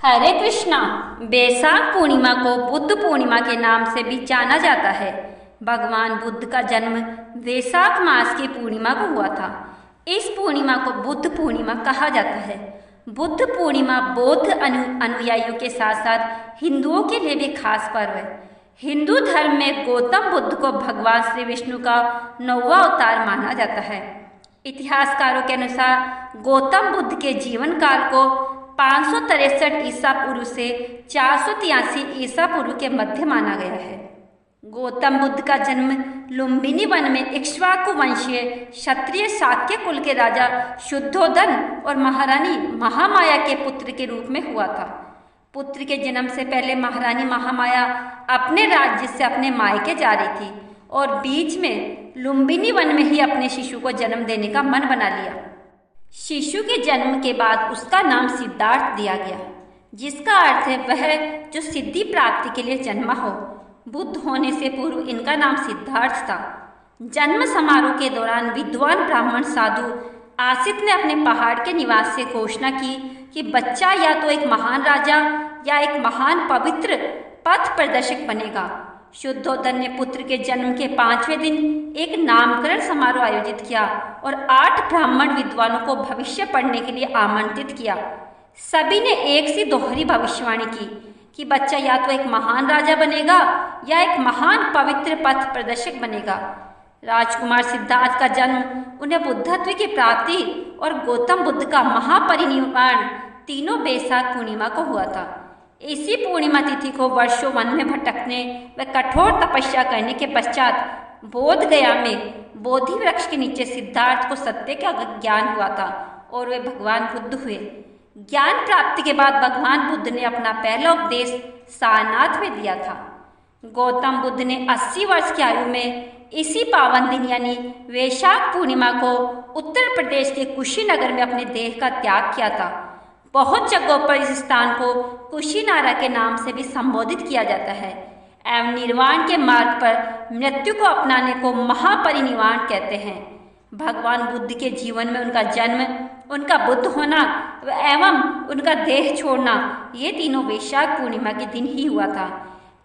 हरे कृष्णा। बैसाख पूर्णिमा को बुद्ध पूर्णिमा के नाम से भी जाना जाता है। भगवान बुद्ध का जन्म वैशाख मास की पूर्णिमा को हुआ था। इस पूर्णिमा को बुद्ध पूर्णिमा कहा जाता है। बुद्ध पूर्णिमा बौद्ध अनुयायियों के साथ साथ हिंदुओं के लिए भी खास पर्व है। हिंदू धर्म में गौतम बुद्ध को भगवान श्री विष्णु का 9वां अवतार माना जाता है। इतिहासकारों के अनुसार गौतम बुद्ध के जीवन काल को 563 ईसा पूर्व से 483 ईसा पूर्व के मध्य माना गया है। गौतम बुद्ध का जन्म लुम्बिनी वन में इक्ष्वाकु वंशीय क्षत्रिय शाक्य कुल के राजा शुद्धोधन और महारानी महामाया के पुत्र के रूप में हुआ था। पुत्र के जन्म से पहले महारानी महामाया अपने राज्य से अपने मायके जा रही थी और बीच में लुम्बिनी वन में ही अपने शिशु को जन्म देने का मन बना लिया। शिशु के जन्म के बाद उसका नाम सिद्धार्थ दिया गया, जिसका अर्थ है वह जो सिद्धि प्राप्ति के लिए जन्मा हो। बुद्ध होने से पूर्व इनका नाम सिद्धार्थ था। जन्म समारोह के दौरान विद्वान ब्राह्मण साधु आसित ने अपने पहाड़ के निवास से घोषणा की कि बच्चा या तो एक महान राजा या एक महान पवित्र पथ प्रदर्शक बनेगा। शुद्धोधन ने पुत्र के जन्म के 5वें दिन एक नामकरण समारोह आयोजित किया और 8 ब्राह्मण विद्वानों को भविष्य पढ़ने के लिए आमंत्रित किया। सभी ने एक सी दोहरी भविष्यवाणी की कि बच्चा या तो एक महान राजा बनेगा या एक महान पवित्र पथ प्रदर्शक बनेगा। राजकुमार सिद्धार्थ का जन्म, उन्हें बुद्धत्व की प्राप्ति और गौतम बुद्ध का महापरिनिर्वाण तीनों बैसाख पूर्णिमा को हुआ था। इसी पूर्णिमा तिथि को वर्षों वन में भटकने व कठोर तपस्या करने के पश्चात बोध गया में बोधि वृक्ष के नीचे सिद्धार्थ को सत्य का ज्ञान हुआ था और वे भगवान बुद्ध हुए। ज्ञान प्राप्ति के बाद भगवान बुद्ध ने अपना पहला उपदेश सारनाथ में दिया था। गौतम बुद्ध ने 80 वर्ष की आयु में इसी पावन दिन यानी वैशाख पूर्णिमा को उत्तर प्रदेश के कुशीनगर में अपने देह का त्याग किया था। बहुत जगहों पर इस स्थान को कुशीनारा के नाम से भी संबोधित किया जाता है एवं निर्वाण के मार्ग पर मृत्यु को अपनाने को महापरिनिर्वाण कहते हैं। भगवान बुद्ध के जीवन में उनका जन्म, उनका बुद्ध होना एवं उनका देह छोड़ना, ये तीनों वैशाख पूर्णिमा के दिन ही हुआ था।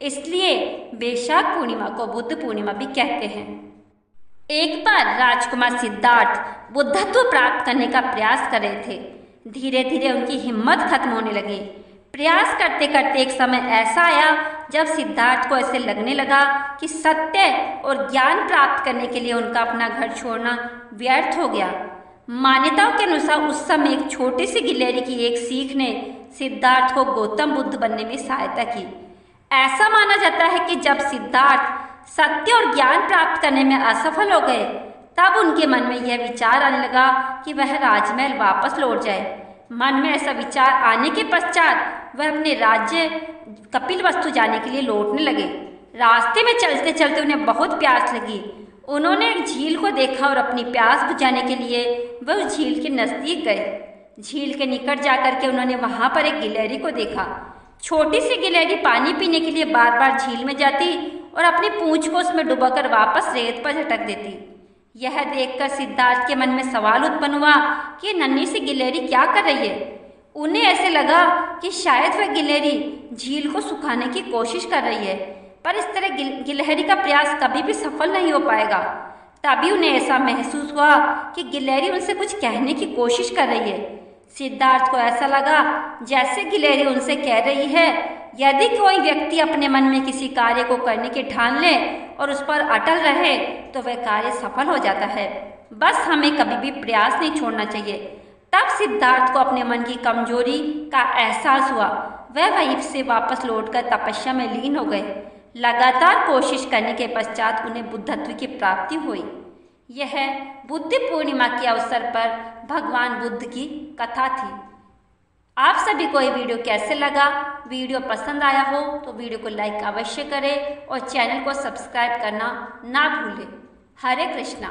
इसलिए वैशाख पूर्णिमा को बुद्ध पूर्णिमा भी कहते हैं। एक बार राजकुमार सिद्धार्थ बुद्धत्व प्राप्त करने का प्रयास कर रहे थे। धीरे धीरे उनकी हिम्मत खत्म होने लगी। प्रयास करते करते एक समय ऐसा आया जब सिद्धार्थ को ऐसे लगने लगा कि सत्य और ज्ञान प्राप्त करने के लिए उनका अपना घर छोड़ना व्यर्थ हो गया। मान्यताओं के अनुसार उस समय एक छोटी सी गिलहरी की एक सीख ने सिद्धार्थ को गौतम बुद्ध बनने में सहायता की। ऐसा माना जाता है कि जब सिद्धार्थ सत्य और ज्ञान प्राप्त करने में असफल हो गए, तब उनके मन में यह विचार आने लगा कि वह राजमहल वापस लौट जाए। मन में ऐसा विचार आने के पश्चात वह अपने राज्य कपिलवस्तु जाने के लिए लौटने लगे। रास्ते में चलते चलते उन्हें बहुत प्यास लगी। उन्होंने एक झील को देखा और अपनी प्यास बुझाने के लिए वह उस झील के नज़दीक गए। झील के निकट जाकर के उन्होंने वहाँ पर एक गिलहरी को देखा। छोटी सी गिलहरी पानी पीने के लिए बार बार झील में जाती और अपनी पूंछ को उसमें डुबाकर वापस रेत पर झटक देती। यह देखकर सिद्धार्थ के मन में सवाल उत्पन्न हुआ कि नन्ही सी गिलहरी क्या कर रही है। उन्हें ऐसे लगा कि शायद वह गिलहरी झील को सुखाने की कोशिश कर रही है, पर इस तरह गिलहरी का प्रयास कभी भी सफल नहीं हो पाएगा। तभी उन्हें ऐसा महसूस हुआ कि गिलहरी उनसे कुछ कहने की कोशिश कर रही है। सिद्धार्थ को ऐसा लगा जैसे गिलहरी उनसे कह रही है, यदि कोई व्यक्ति अपने मन में किसी कार्य को करने की ठान ले और उस पर अटल रहे तो वह कार्य सफल हो जाता है। बस हमें कभी भी प्रयास नहीं छोड़ना चाहिए। तब सिद्धार्थ को अपने मन की कमजोरी का एहसास हुआ। वह वहीं से वापस लौटकर तपस्या में लीन हो गए। लगातार कोशिश करने के पश्चात उन्हें बुद्धत्व की प्राप्ति हुई। यह बुद्ध पूर्णिमा के अवसर पर भगवान बुद्ध की कथा थी। आप सभी को ये वीडियो कैसे लगा? वीडियो पसंद आया हो तो वीडियो को लाइक अवश्य करें और चैनल को सब्सक्राइब करना ना भूलें। हरे कृष्णा।